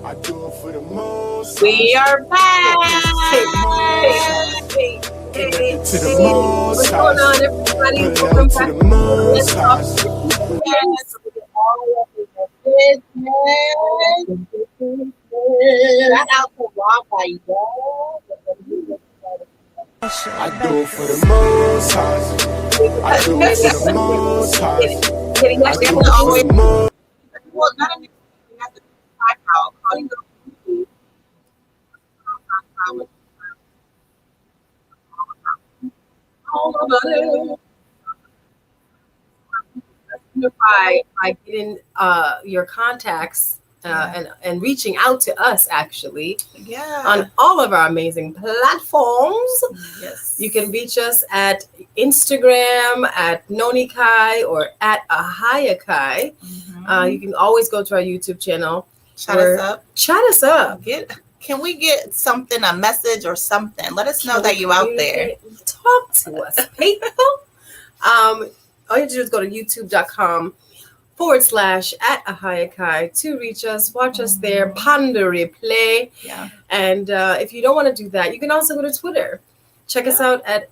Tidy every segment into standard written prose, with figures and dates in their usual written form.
We are back. What's going on, everybody? Welcome back to Let's Talk Business. All of the business. Shout out to Wi-Fi, y'all. I do it for the most high. I do it for the most high. I do it for the most. Well, not only you have to type out how you go to YouTube. All about it. By getting your contacts and reaching out to us actually on all of our amazing platforms. Yes. You can reach us at Instagram at Noni Kai or at Ahava Kai. You can always go to our YouTube channel. Chat us up. Can we get something, a message or something? Let us know that you're out there. Talk to us, people. All you have to do is go to youtube.com /at Ahava Kai to reach us, watch us there, ponder, replay. Yeah. And if you don't want to do that, you can also go to Twitter. Check us out at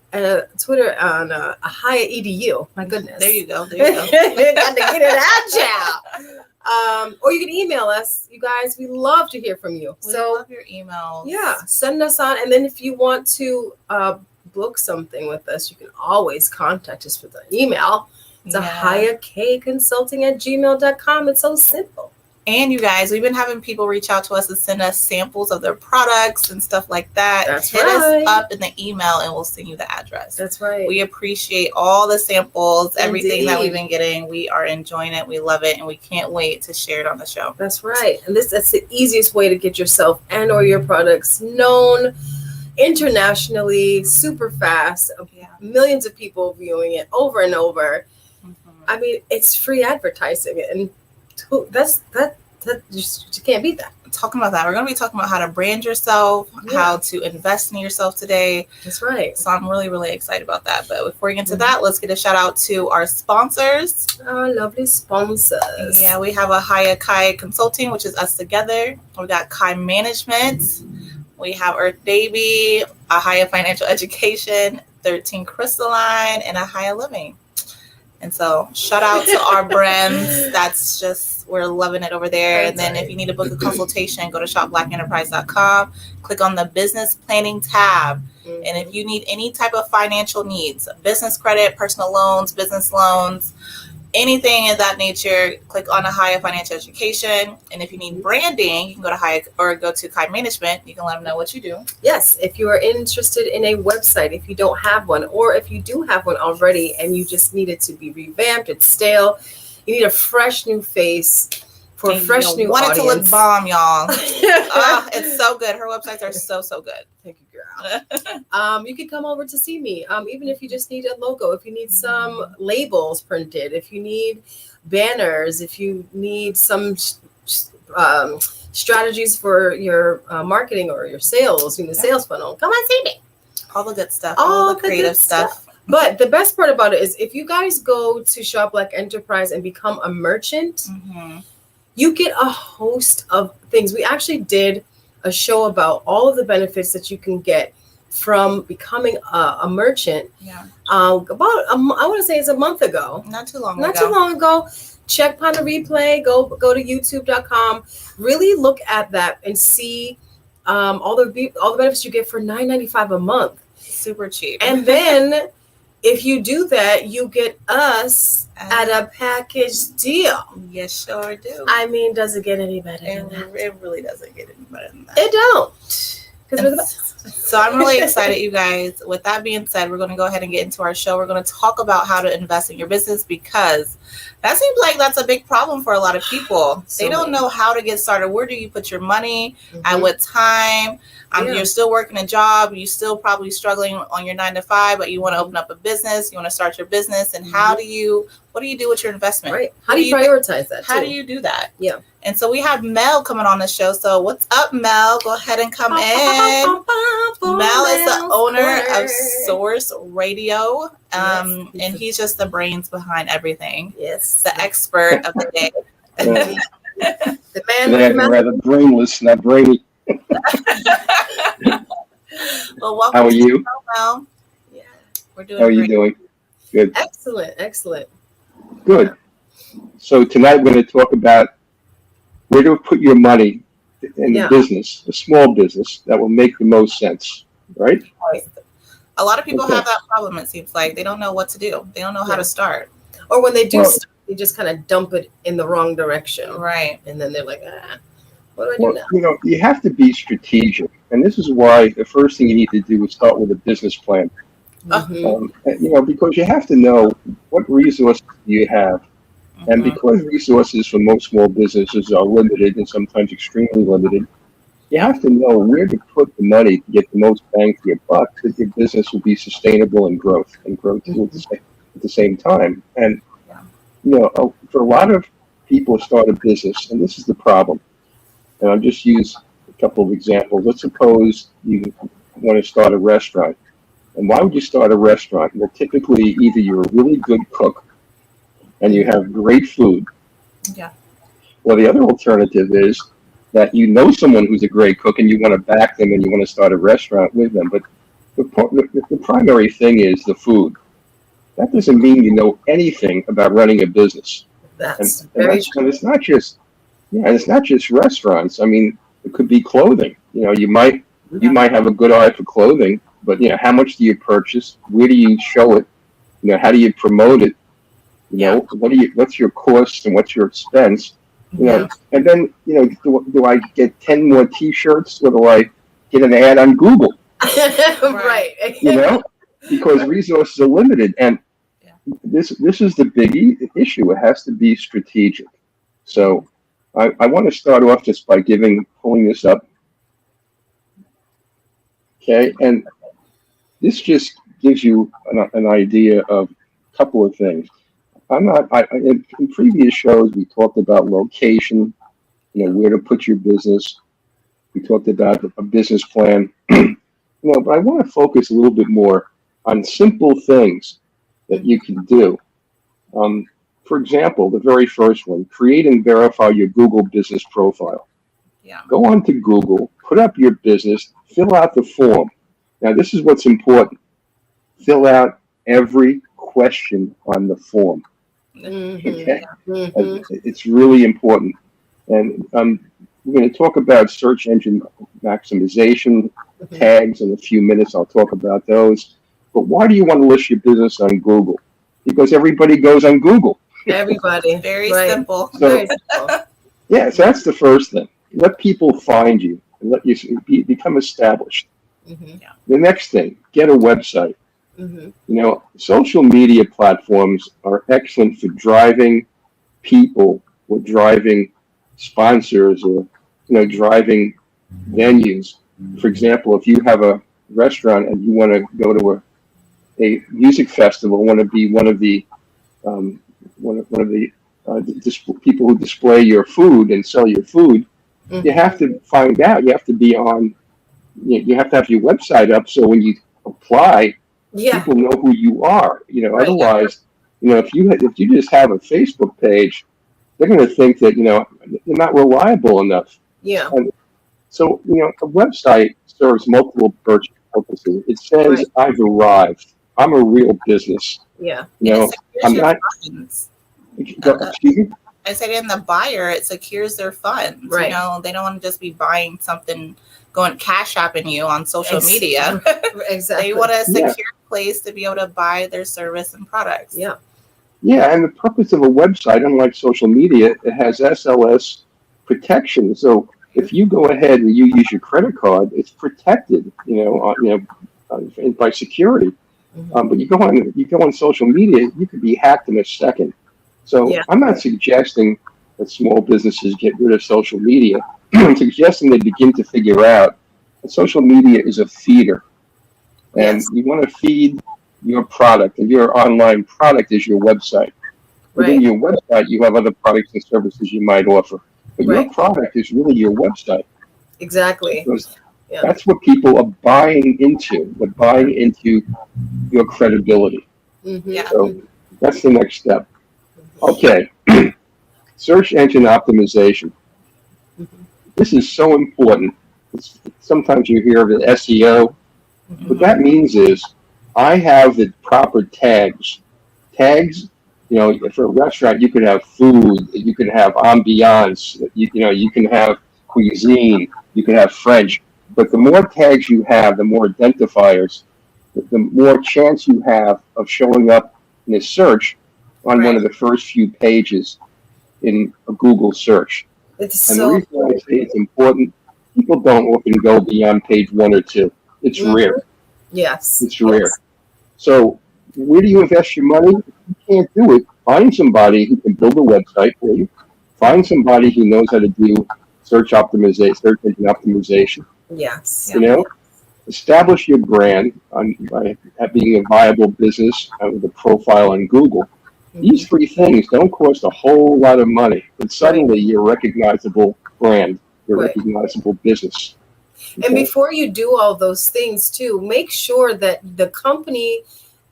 Twitter on Ahava Edu. My goodness. There you go. Got to get it out, or you can email us. You guys, we love to hear from you. We love your emails. Yeah, send us on. And then if you want to book something with us, you can always contact us with an email. It's ahavakconsulting@gmail.com. It's so simple. And you guys, we've been having people reach out to us and send us samples of their products and stuff like that. Hit us up in the email and we'll send you the address. That's right. We appreciate all the samples, everything that we've been getting. We are enjoying it. We love it. And we can't wait to share it on the show. That's right. And that's the easiest way to get yourself and or your products known internationally, super fast. Millions of people viewing it over and over. I mean, it's free advertising, and that you can't beat that. Talking about that, we're going to be talking about how to brand yourself, how to invest in yourself today. That's right. So I'm really, really excited about that. But before we get into that, let's get a shout out to our sponsors. Our lovely sponsors. Yeah, we have Ahava Kai Consulting, which is us together. We got Kai Management. We have Earth Baby, Ahava Financial Education, 13 Crystalline, and Ahava Living. And so shout out to our brands. That's just, we're loving it over there. And then if you need to book a consultation, go to shopblackenterprise.com, click on the business planning tab. And if you need any type of financial needs, business credit, personal loans, business loans, anything of that nature, click on Ahava Financial Education. And if you need branding, you can go to Ahava or go to Kai Management. You can let them know what you do. Yes, if you are interested in a website, if you don't have one, or if you do have one already and you just need it to be revamped, it's stale, you need a fresh new face for a fresh new audience. Want it to look bomb, y'all. It's so good. Her websites are so good. Thank you, girl. You can come over to see me. Even if you just need a logo, if you need some labels printed, if you need banners, if you need some strategies for your marketing or your sales, sales funnel, come on, see me. All the good stuff, all the creative stuff. But the best part about it is if you guys go to Shop Black Enterprise and become a merchant, you get a host of things. We actually did a show about all of the benefits that you can get from becoming a merchant. I want to say it's a month ago. Not too long ago. Check on the replay. Go to youtube.com. Really look at that and see all the benefits you get for $9.95 a month. Super cheap. And then if you do that, you get us at a package deal. Yes, sure do. I mean, does it get any better than that? It really doesn't get any better than that. It don't. Because we're the best. So I'm really excited, you guys. With that being said, we're going to go ahead and get into our show. We're going to talk about how to invest in your business because that seems like that's a big problem for a lot of people. They don't know how to get started. Where do you put your money? At what time? You're still working a job. You're still probably struggling on your 9-to-5, but you want to open up a business. You want to start your business. And what do you do with your investment? Right. How do you prioritize that? How do you do that? Yeah. And so we have Mel coming on the show. So what's up, Mel? Go ahead and come in. Mel is the owner of Source Radio. And he's just the brains behind everything. Yes. The expert of the day. The man Today I'm rather brainless, not brainy. Well, welcome How are to you? the show, Mel. Yeah. We're doing How are you great. doing? Good. Excellent. Good. So tonight we're going to talk about where to put your money in the business, a small business that will make the most sense, right? A lot of people Okay. have that problem, it seems like. They don't know what to do. They don't know how to start. Or when they do, Well- start, they just kind of dump it in the wrong direction. Right. And then they're like, what do I do Well, now? you know, you have to be strategic. And this is why the first thing you need to do is start with a business plan. Mhm. You know, because you have to know what resources you have. And Mhm. because resources for most small businesses are limited and sometimes extremely limited, you have to know where to put the money to get the most bang for your buck, so that your business will be sustainable and grow too at the same time. And, you know, for a lot of people start a business, and this is the problem. And I'll just use a couple of examples. Let's suppose you want to start a restaurant. And why would you start a restaurant? Well, typically, either you're a really good cook and you have great food. Yeah. Well, the other alternative is that you know someone who's a great cook and you want to back them and you want to start a restaurant with them. But the primary thing is the food. That doesn't mean you know anything about running a business. That's And very true. it's not just it's not just restaurants. I mean, it could be clothing. You know, you might have a good eye for clothing, but you know, how much do you purchase? Where do you show it? You know, how do you promote it? You know, what's your cost and what's your expense? You know, and then, you know, do I get 10 more T-shirts or do I get an ad on Google? Right. You know, because resources are limited, and this is the big issue. It has to be strategic. So I want to start off just by pulling this up. Okay, and this just gives you an idea of a couple of things. In previous shows, we talked about location, you know, where to put your business. We talked about a business plan. You know, but I want to focus a little bit more on simple things that you can do. For example, the very first one, create and verify your Google business profile. Yeah. Go on to Google, put up your business, fill out the form. Now, this is what's important. Fill out every question on the form. Okay? It's really important. And we're going to talk about search engine maximization tags in a few minutes. I'll talk about those. But why do you want to list your business on Google? Because everybody goes on Google. Everybody. Very Right. simple. So, Very simple. yeah, so that's the first thing. Let people find you and let you become established. The next thing, get a website. You know, social media platforms are excellent for driving people or driving sponsors or, you know, driving venues. For example, if you have a restaurant and you want to go to a music festival, want to be one of the people who display your food and sell your food, you have to find out. You have to be on. You have to have your website up so when you apply, people know who you are. You know, otherwise, you know, if you just have a Facebook page, they're going to think that, you know, they're not reliable enough. Yeah. And so, you know, a website serves multiple purposes. It says, I've arrived. I'm a real business. Yeah. You know, I'm not. Excuse me? I said in the buyer, it secures their funds. Right. You know, they don't want to just be buying something, going cash shopping you on social media. Exactly. They want a secure place to be able to buy their service and products. Yeah. Yeah, and the purpose of a website, unlike social media, it has SLS protection. So if you go ahead and you use your credit card, it's protected, by security. But you go on social media, you could be hacked in a second. So I'm not suggesting that small businesses get rid of social media. I'm suggesting they begin to figure out that social media is a feeder, and you want to feed your product, and your online product is your website. Within your website, you have other products and services you might offer, but your product is really your website. Exactly. Because that's what people are buying into. They're buying into your credibility. So that's the next step. Okay. Search engine optimization. This is so important. Sometimes you hear of the SEO. What that means is I have the proper tags. Tags, for a restaurant, you could have food, you could have ambiance, you can have cuisine, you can have French. But the more tags you have, the more identifiers, the more chance you have of showing up in a search on one of the first few pages in a Google search. It's And so the reason why I say it's important, people don't often go beyond page 1 or 2. It's rare. Yes. It's rare. So where do you invest your money? If you can't do it, find somebody who can build a website for you. Find somebody who knows how to do search optimization, search engine optimization. Yes. Establish your brand by being a viable business with a profile on Google. These 3 things don't cost a whole lot of money, but suddenly you're a recognizable brand, you're a recognizable business. And before you do all those things too, make sure that the company,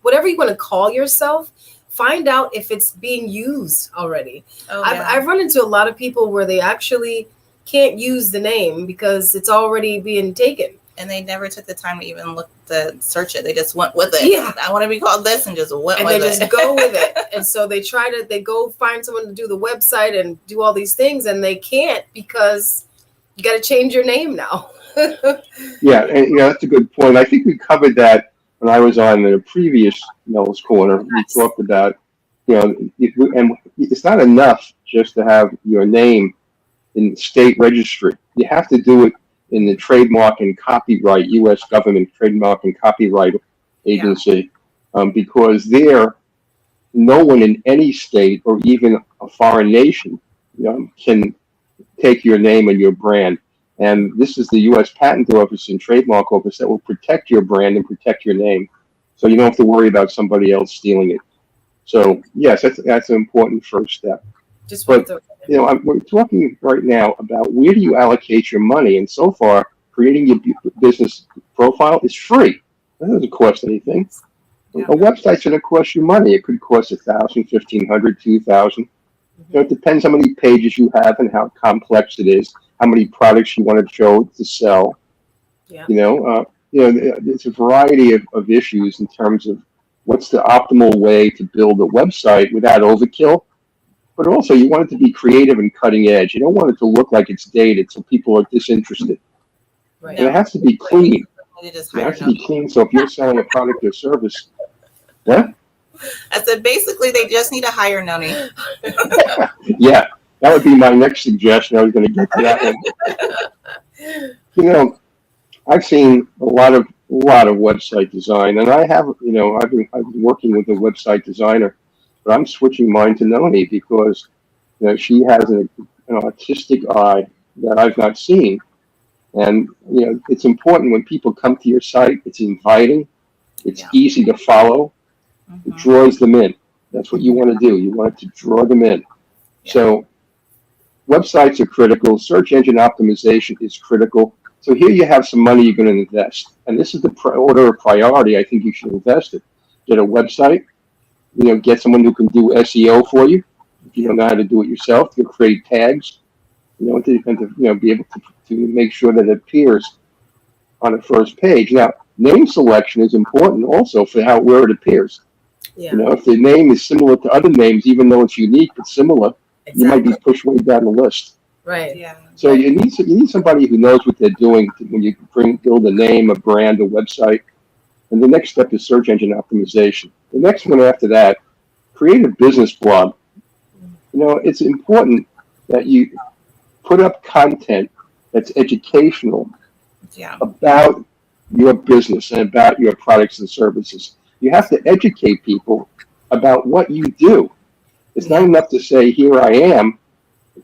whatever you want to call yourself, find out if it's being used already. I've run into a lot of people where they actually can't use the name because it's already being taken. And they never took the time to even look to search it. They just went with it. Yeah. I want to be called this and just went with it. And they just go with it. And so they go find someone to do the website and do all these things, and they can't because you got to change your name now. Yeah, and that's a good point. I think we covered that when I was on the previous Mel's Corner. We talked about, and it's not enough just to have your name in the state registry. You have to do it in the trademark and copyright, U.S. government trademark and copyright agency, because there, no one in any state or even a foreign nation can take your name and your brand. And this is the U.S. Patent Office and Trademark Office that will protect your brand and protect your name, so you don't have to worry about somebody else stealing it. So yes, that's an important first step. We're talking right now about where do you allocate your money, and so far, creating your business profile is free. That doesn't cost anything. Yeah. A website's going to cost you money. It could cost $1,000, $1,500, $2,000. It depends how many pages you have and how complex it is, how many products you want to show to sell. Yeah. There's a variety of issues in terms of what's the optimal way to build a website without overkill. But also, you want it to be creative and cutting edge. You don't want it to look like it's dated, so people are disinterested. Right. And it has to be clean. It has to be clean. So if you're selling a product or service, what? I said basically they just need to hire Noni. Yeah, that would be my next suggestion. I was going to get to that one. I've seen a lot of website design, and I have. I've been working with a website designer. But I'm switching mine to Noni because she has an artistic eye that I've not seen. And it's important when people come to your site, it's inviting, it's easy to follow, it draws them in. That's what you want to do. You want it to draw them in. Yeah. So websites are critical. Search engine optimization is critical. So here you have some money you're going to invest. And this is the order of priority I think you should invest in. Get a website. Get someone who can do SEO for you. If you don't know how to do it yourself, you create tags, to be able to make sure that it appears on the first page. Now, name selection is important also for where it appears. Yeah. If the name is similar to other names, even though it's unique but similar, you might be pushed way down the list. Right. Yeah. So you need somebody who knows what they're doing when you build a name, a brand, a website. And the next step is search engine optimization. The next one after that, create a business blog. It's important that you put up content that's educational about your business and about your products and services. You have to educate people about what you do. It's not enough to say, here I am.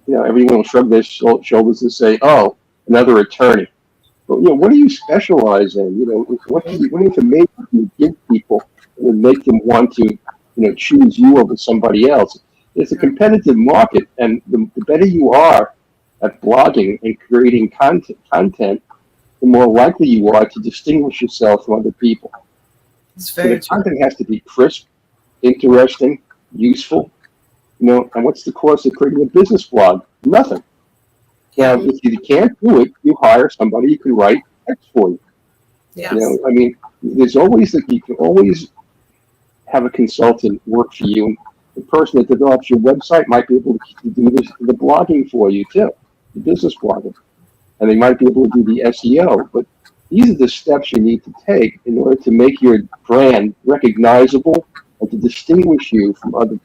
Everyone will shrug their shoulders and say, oh, another attorney. But, what do you specialize in? What information do you give people that would make them want to, choose you over somebody else? It's a competitive market, and the better you are at blogging and creating content, the more likely you are to distinguish yourself from other people. It's very content has to be crisp, interesting, useful, And what's the cost of creating a business blog? Nothing. Now, if you can't do it, you hire somebody who can write text for you. Yes. I mean, there's always that you can always have a consultant work for you. The person that develops your website might be able to do the blogging for you too, the business blogging, and they might be able to do the SEO. But these are the steps you need to take in order to make your brand recognizable and to distinguish you from other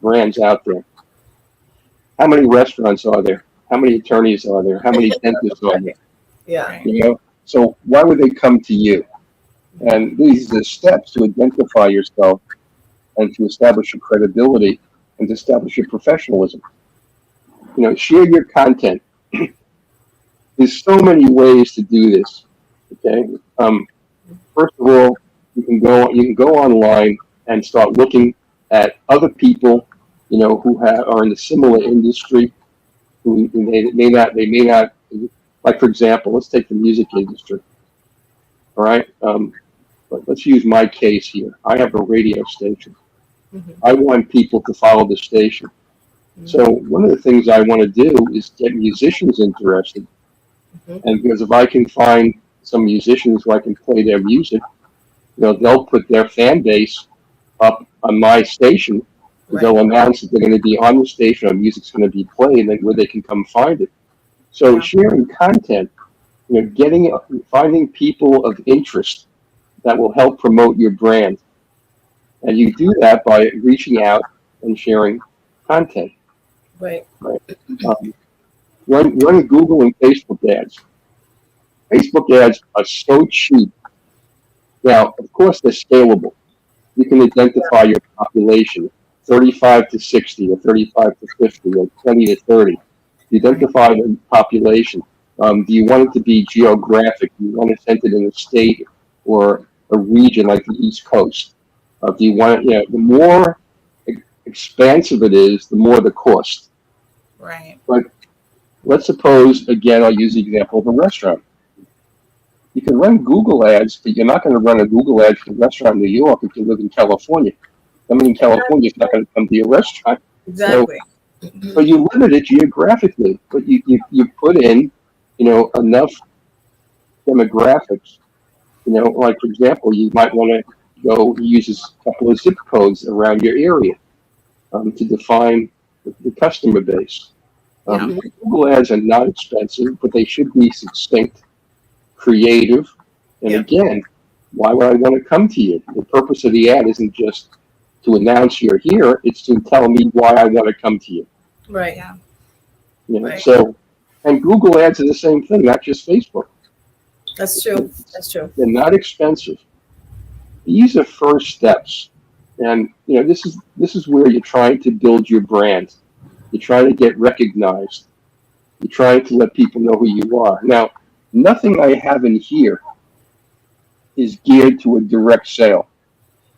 brands out there. How many restaurants are there? How many attorneys are there? How many dentists are there? Yeah. So why would they come to you? And these are the steps to identify yourself and to establish your credibility and to establish your professionalism. Share your content. There's so many ways to do this. Okay. First of all, you can go online and start looking at other people, who are in a similar industry, who they may not, like, for example, let's take the music industry. All right. But let's use my case here. I have a radio station. Mm-hmm. I want people to follow the station. Mm-hmm. So one of the things I want to do is get musicians interested. Mm-hmm. And because if I can find some musicians who I can play their music, they'll put their fan base up on my station. Right. They'll announce that they're going to be on the station, or music's going to be played, and where they can come find it. So sharing content, finding people of interest that will help promote your brand. And you do that by reaching out and sharing content. Right. Run Google and Facebook ads. Facebook ads are so cheap. Now, of course, they're scalable. You can identify your population, 35 to 60, or 35 to 50, or 20 to 30. You identify the population. Do you want it to be geographic? Do you want to send it in a state or a region like the East Coast? Do you want it, the more expansive it is, the more the cost. Right. But let's suppose, again, I'll use the example of a restaurant. You can run Google ads, but you're not going to run a Google ad for a restaurant in New York if you live in California. Somebody in California is not going to come to your restaurant. Exactly. So you limit it geographically, but you put in, enough demographics. Like, for example, you might want to go use a couple of zip codes around your area to define the customer base. Google ads are not expensive, but they should be succinct, creative, and again, why would I want to come to you? The purpose of the ad isn't just to announce you're here; it's to tell me why I want to come to you. Right. Yeah. Right. So, and Google ads are the same thing, not just Facebook. That's true. They're not expensive. These are first steps, and this is where you're trying to build your brand. You're trying to get recognized. You're trying to let people know who you are. Now, nothing I have in here is geared to a direct sale.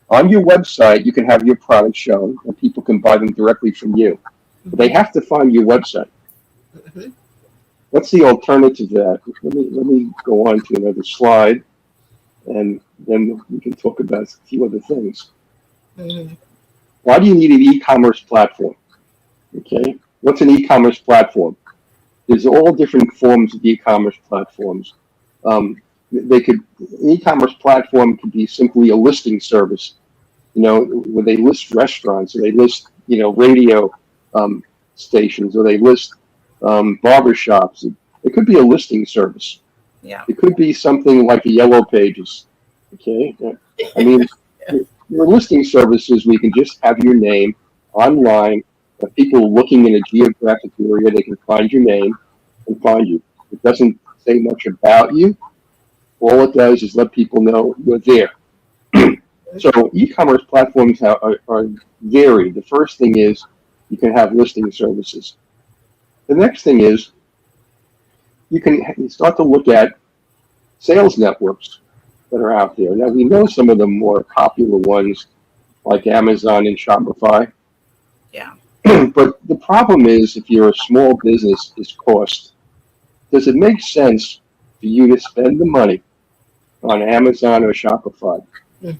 On your website, you can have your products shown, and people can buy them directly from you. But they have to find your website. Mm-hmm. What's the alternative to that? Let me go on to another slide, and then we can talk about a few other things. Mm-hmm. Why do you need an e-commerce platform? Okay, what's an e-commerce platform? There's all different forms of e-commerce platforms. An e-commerce platform could be simply a listing service, where they list restaurants, or they list, radio stations, or they list barbershops. It could be a listing service. Yeah. It could be something like the Yellow Pages. Okay. I mean, your listing services, we can just have your name online. If people looking in a geographic area, they can find your name and find you. It doesn't say much about you. All it does is let people know you're there. So e-commerce platforms are varied. The first thing is you can have listing services. The next thing is you can start to look at sales networks that are out there. Now, we know some of the more popular ones like Amazon and Shopify. Yeah. But the problem is, if you're a small business, is cost. Does it make sense for you to spend the money on Amazon or Shopify when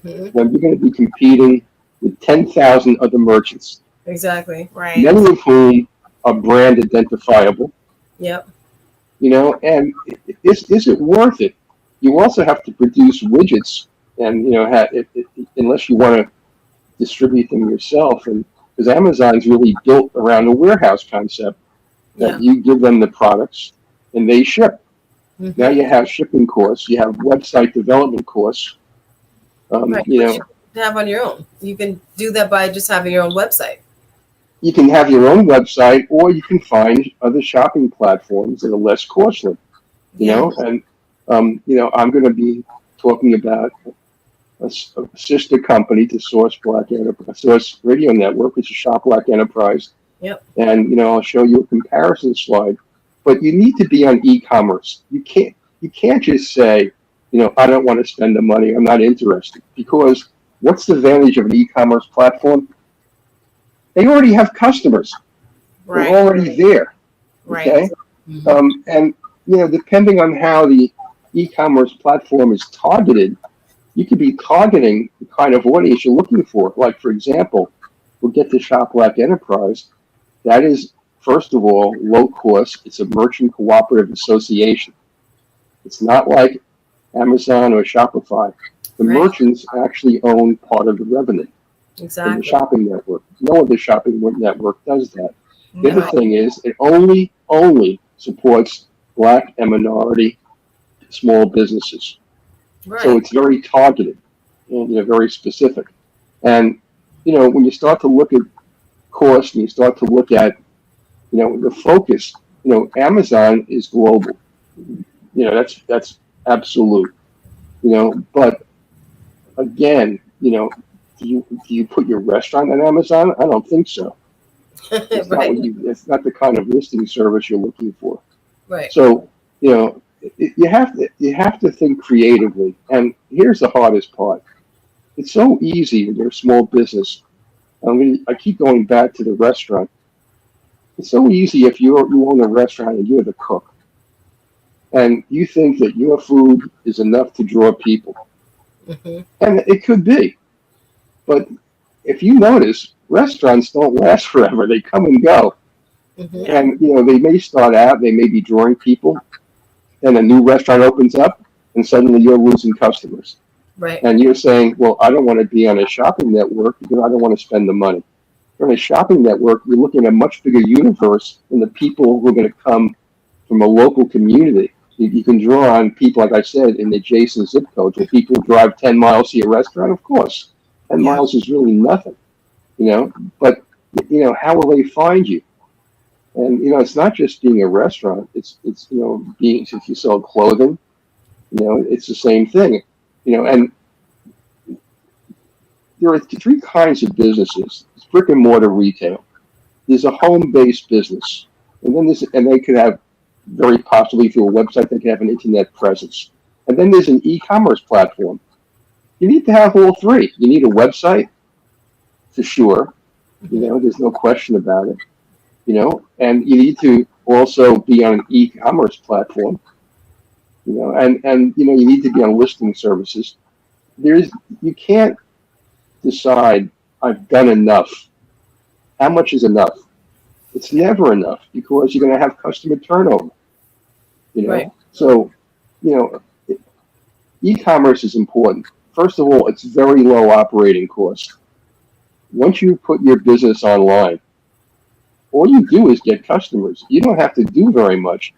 you're going to be competing with 10,000 other merchants? Exactly. Right. Many of whom are brand identifiable. Yep. And is it worth it? You also have to produce widgets, and unless you want to distribute them yourself, and because Amazon's really built around a warehouse concept Yeah. that you give them the products and they ship. Mhm. Now you have shipping costs, you have website development costs. Right. You Which know, you can have on your own. You can do that by just having your own website. you can have your own website, or you can find other shopping platforms that are less costly. Yeah. I'm going to be talking about a sister company to Source Radio Network, which is Shop Black Enterprise. Yep. And I'll show you a comparison slide. But you need to be on e-commerce. You can't just say, I don't want to spend the money. I'm not interested. Because what's the advantage of an e-commerce platform? They already have customers. Right. They're already there. Right. Okay. And depending on how the e-commerce platform is targeted, you could be targeting the kind of audience you're looking for. Like, for example, we'll get to Shop Black Enterprise. That is, first of all, low cost. It's a merchant cooperative association. It's not like Amazon or Shopify. The Right. merchants actually own part of the revenue from the Exactly. shopping network. No other shopping network does that. The other Right. thing is, it only supports Black and minority small businesses. Right. So it's very targeted and very specific. And when you start to look at cost and you start to look at the focus, Amazon is global. That's absolute. But again, do you put your restaurant on Amazon? I don't think so. It's not Right. it's not the kind of listing service you're looking for. Right. So you have to think creatively. And here's the hardest part. It's so easy when you're a small business. I keep going back to the restaurant. It's so easy if you own a restaurant and you're the cook, and you think that your food is enough to draw people, Hmm. and it could be. But if you notice, restaurants don't last forever. They come and go, Hmm. and they may start out, they may be drawing people, and a new restaurant opens up, and suddenly you're losing customers. Right. And you're saying, well, I don't want to be on a shopping network because I don't want to spend the money. On a shopping network, you're looking at a much bigger universe than the people who are going to come from a local community. You can draw on people, like I said, in adjacent zip codes. Will people drive 10 miles to your restaurant? Of course. 10 Yeah. miles is really nothing, But, how will they find you? And, it's not just being a restaurant. It's being, if you sell clothing, it's the same thing. And there are three kinds of businesses. It's brick and mortar retail. There's a home-based business, and they could have very possibly through a website. They could have an internet presence, and then there's an e-commerce platform. You need to have all three. You need a website, for sure. There's no question about it. And you need to also be on an e-commerce platform. And you need to be on listing services. You can't decide I've done enough. How much is enough? It's never enough because you're going to have customer turnover. Right. So, e-commerce is important. First of all, it's very low operating cost. Once you put your business online, all you do is get customers. You don't have to do very much.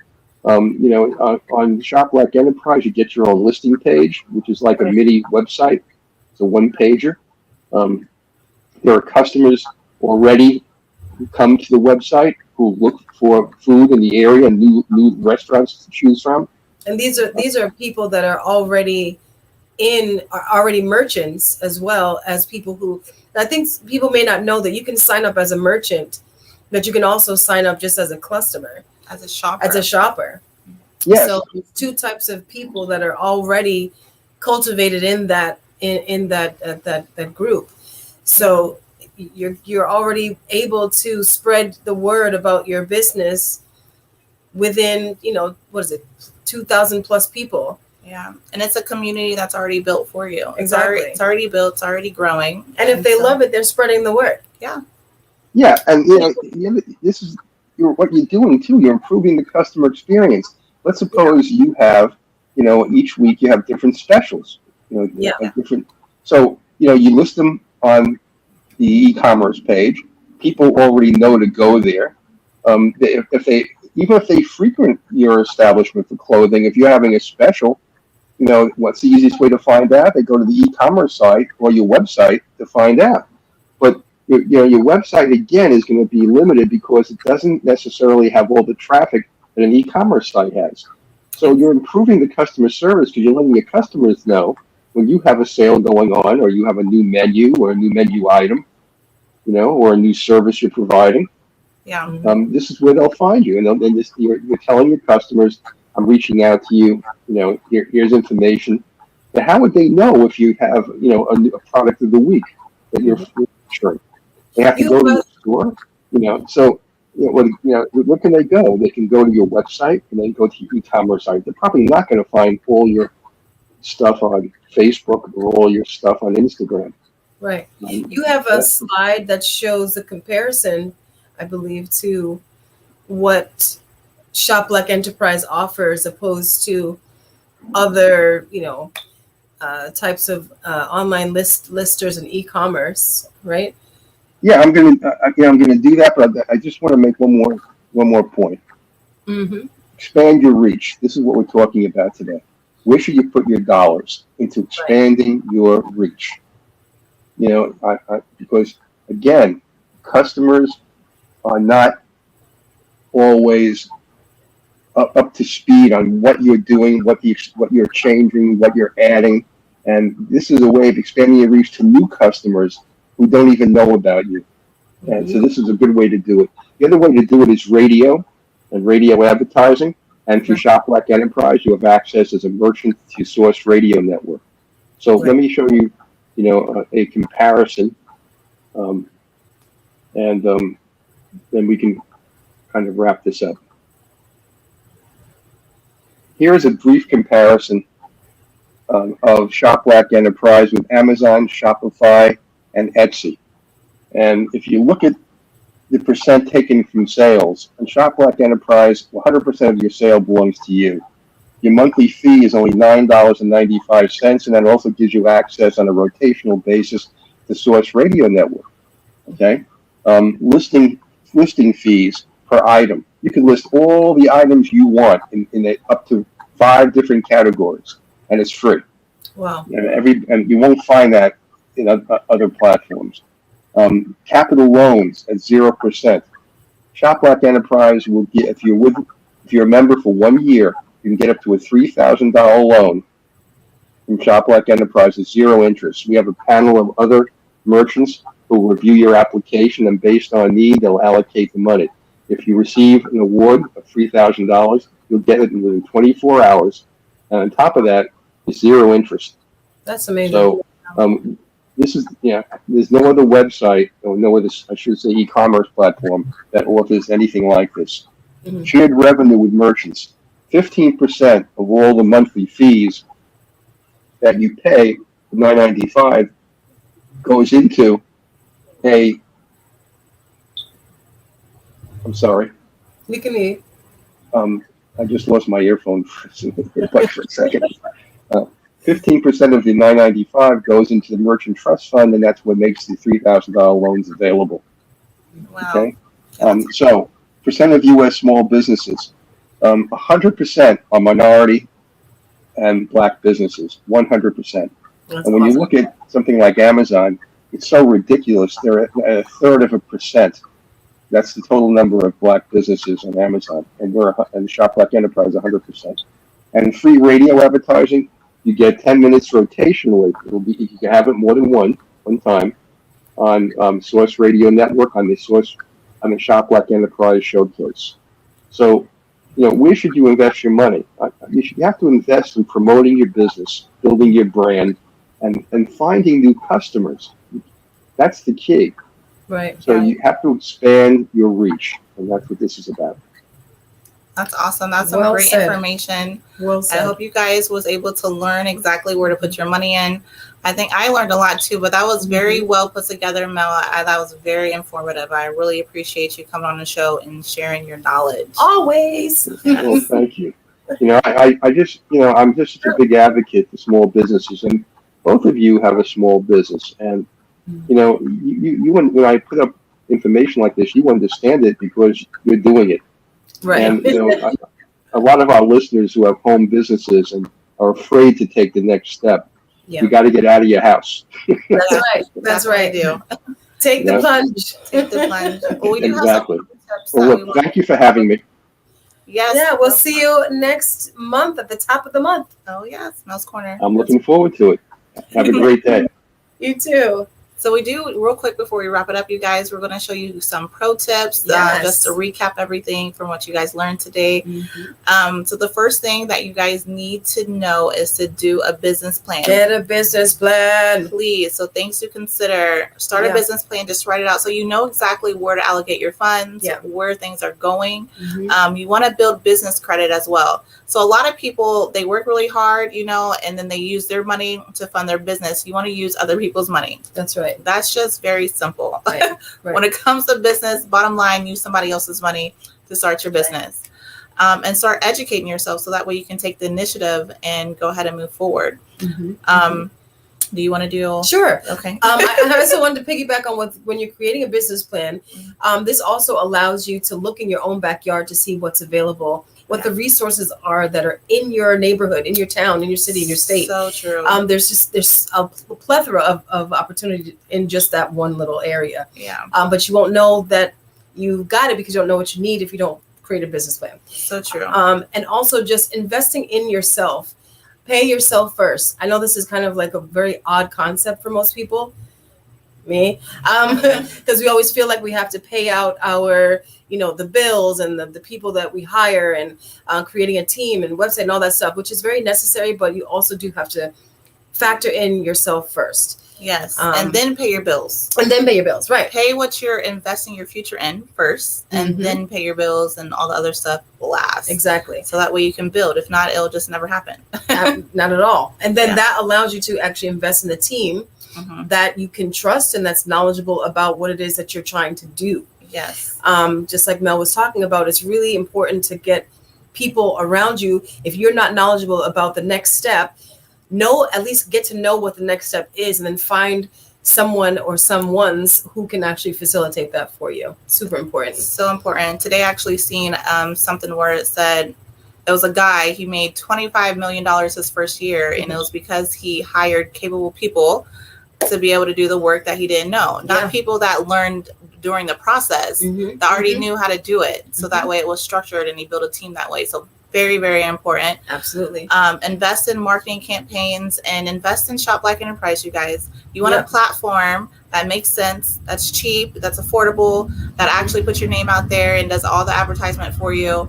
On Shop Black Enterprise, you get your own listing page, which is like a mini website. It's a one-pager. There are customers already who come to the website who look for food in the area and new restaurants to choose from. And these are people that are already merchants, as well as people who, I think people may not know that you can sign up as a merchant, but you can also sign up just as a customer, As a shopper. Yes. So it's two types of people that are already cultivated in that group. So you're already able to spread the word about your business within, 2,000 plus people. Yeah. And it's a community that's already built for you. Exactly. It's already built. It's already growing. And if they love it, they're spreading the word. Yeah. Yeah, and this is what you're doing too. You're improving the customer experience. Let's suppose you have, each week you have different specials. Yeah. Different. So you list them on the e-commerce page. People already know to go there. If they even if they frequent your establishment for clothing, if you're having a special, what's the easiest way to find out? They go to the e-commerce site or your website to find out. But your website again is going to be limited because it doesn't necessarily have all the traffic that an e-commerce site has. So you're improving the customer service because you're letting your customers know when you have a sale going on, or you have a new menu or a new menu item, or a new service you're providing. Yeah. This is where they'll find you, and you're telling your customers, "I'm reaching out to you. Here's information." But how would they know if you have, a product of the week that you're featuring? They have to go to your store, So, where can they go? They can go to your website and then go to your e-commerce site. They're probably not going to find all your stuff on Facebook or all your stuff on Instagram. Right. You have a slide that shows the comparison, I believe, to what Shop Like Enterprise offers opposed to other, types of online listers and e-commerce, right? Yeah, I'm gonna do that, but I just want to make one more point. Mm-hmm. Expand your reach. This is what we're talking about today. Where should you put your dollars into expanding your reach? Because again, customers are not always up to speed on what you're doing, what you're changing, what you're adding, and this is a way of expanding your reach to new customers who don't even know about you. And so this is a good way to do it. The other way to do it is radio and radio advertising. And through Shop Like Enterprise, you have access as a merchant to Source Radio Network. So let me show you, a comparison, and then we can kind of wrap this up. Here's a brief comparison of Shop Like Enterprise with Amazon, Shopify, and Etsy. And if you look at the percent taken from sales, on Shop Like Enterprise, 100% of your sale belongs to you. Your monthly fee is only $9.95, and that also gives you access on a rotational basis to Source Radio Network. Okay, listing fees per item. You can list all the items you want in up to 5 different categories, and it's free. Wow! And you won't find that in other platforms. Capital loans at 0%. Shop Like Enterprise will get if you're a member for 1 year, you can get up to a $3,000 loan from Shop Like Enterprise at 0 interest. We have a panel of other merchants who will review your application, and based on need, they'll allocate the money. If you receive an award of $3,000, you'll get it within 24 hours, and on top of that, it's 0 interest. That's amazing. So this is there's no other website or no other, I should say, e-commerce platform that offers anything like this. Mm-hmm. Shared revenue with merchants. 15% of all the monthly fees that you pay, $9.95, goes into I'm sorry. You can eat. I just lost my earphone for a second. 15% of the $9.95 goes into the merchant trust fund, and that's what makes the $3,000 loans available. Wow. Okay. So, percent of U.S. small businesses, 100% are minority and Black businesses. 100%. And when you look at something like Amazon, it's so ridiculous. They're at 1/3%. That's the total number of Black businesses on Amazon, and Shop Like Enterprise 100%. And free radio advertising, you get 10 minutes rotationally. You can have it more than one time on Source Radio Network on the Shop Like Enterprise showcase. So, where should you invest your money? You have to invest in promoting your business, building your brand, and finding new customers. That's the key. Right. So you have to expand your reach, and that's what this is about. That's awesome. That's some Well great said. information. Well I said. hope you guys was able to learn exactly where to put your money in. I think I learned a lot too, but that was very well put together, Mel. That was very informative. I really appreciate you coming on the show and sharing your knowledge. Always. Well, thank you. I just, I'm just such a big advocate for small businesses, and both of you have a small business, and you when I put up information like this, you understand it because you're doing it. Right. And a lot of our listeners who have home businesses and are afraid to take the next step, you got to get out of your house. That's right. That's right. Do. Take the plunge. Take the plunge. Well, we do Exactly. have some tips Well, look, thank you for having me. Yes. Yeah, we'll see you next month at the top of the month. Oh, yes. Mel's Corner. I'm looking forward to it. Have a great day. You too. So we do, real quick before we wrap it up, you guys, we're going to show you some pro tips just to recap everything from what you guys learned today. So the first thing that you guys need to know is to do a business plan. Get a business plan. Please. So things to consider. Start a business plan. Just write it out so you know exactly where to allocate your funds, where things are going. You want to build business credit as well. So a lot of people, they work really hard, and then they use their money to fund their business. You want to use other people's money. That's right. That's just very simple. Right. When it comes to business, bottom line, use somebody else's money to start your business. And start educating yourself so that way you can take the initiative and go ahead and move forward. Do you want to do? Sure. Okay. I also wanted to piggyback on when you're creating a business plan. This also allows you to look in your own backyard to see what's available, what the resources are that are in your neighborhood, in your town, in your city, in your state. So true. There's a plethora of opportunity in just that one little area. Yeah. But you won't know that you got it because you don't know what you need if you don't create a business plan. So true. And also just investing in yourself. Pay yourself first. I know this is kind of like a very odd concept for most people. Me. Because we always feel like we have to pay out our, the bills and the people that we hire and creating a team and website and all that stuff, which is very necessary. But you also do have to factor in yourself first. Yes. And then pay your bills. And then pay your bills. Right. Pay what you're investing your future in first, and then pay your bills and all the other stuff last. Exactly. So that way you can build. If not, it'll just never happen. Not at all. And then that allows you to actually invest in a team that you can trust and that's knowledgeable about what it is that you're trying to do. Yes. Just like Mel was talking about, it's really important to get people around you. If you're not knowledgeable about the next step, at least get to know what the next step is, and then find someone or someones who can actually facilitate that for you. Super important. So important. Today I actually seen something where it said it was a guy, he made $25 million his first year, and it was because he hired capable people to be able to do the work that he didn't know. Not people that learned during the process, that already knew how to do it. So that way it was structured and he built a team that way. So very, very important. Absolutely. Invest in marketing campaigns and invest in Shop Like Enterprise, you guys. You want a platform that makes sense, that's cheap, that's affordable, that actually puts your name out there and does all the advertisement for you.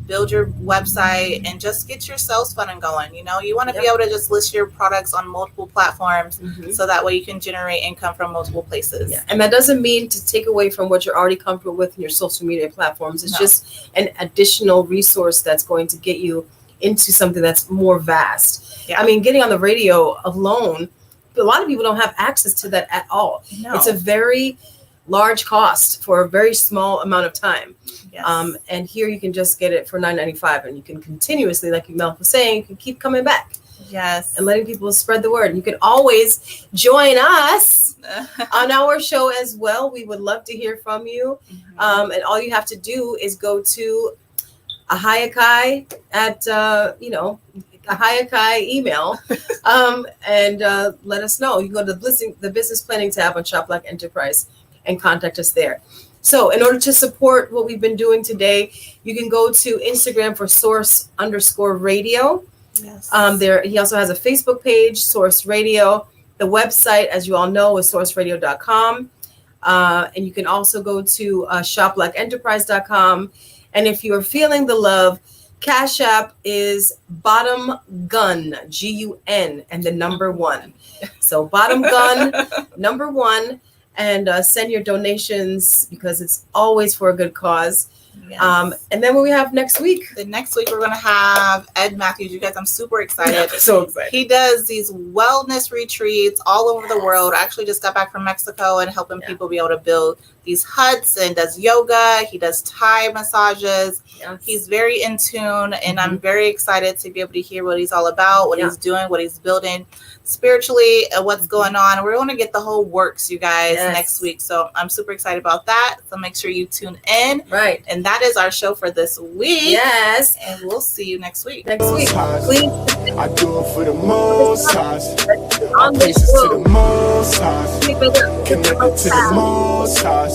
Build your website and just get your sales funnel going. You want to be able to just list your products on multiple platforms so that way you can generate income from multiple places. Yeah. And that doesn't mean to take away from what you're already comfortable with in your social media platforms. It's just an additional resource that's going to get you into something that's more vast. I mean, getting on the radio alone, a lot of people don't have access to that at all. No. It's a very large cost for a very small amount of time. Yes. And here you can just get it for $9.95, and you can continuously, like Mel was saying, you can keep coming back. Yes. And letting people spread the word. And you can always join us on our show as well. We would love to hear from you. And all you have to do is go to Ahayakai at, Ahayakai email and let us know. You can go to the business planning tab on Shop Like Enterprise and contact us there. So in order to support what we've been doing today, you can go to Instagram for Source_Radio. Yes. There, he also has a Facebook page, Source Radio. The website, as you all know, is sourceradio.com. And you can also go to shoplikeenterprise.com. And if you're feeling the love, Cash App is Bottom Gun, Gun, and the number 1. So Bottom Gun, number 1. And send your donations because it's always for a good cause. Yes. And then what we have next week? The next week we're gonna have Ed Matthews. You guys, I'm super excited. So excited. He does these wellness retreats all over the world. I actually just got back from Mexico and helping people be able to build these huts, and does yoga. He does Thai massages. Yes. He's very in tune, and I'm very excited to be able to hear what he's all about, what he's doing, what he's building spiritually, and what's going on. We're going to get the whole works, you guys, next week. So I'm super excited about that. So make sure you tune in. Right. And that is our show for this week. Yes. And we'll see you next week. Next week. Please. I do it for the most highs. On Praises this to the most highs. Connected to the most highs.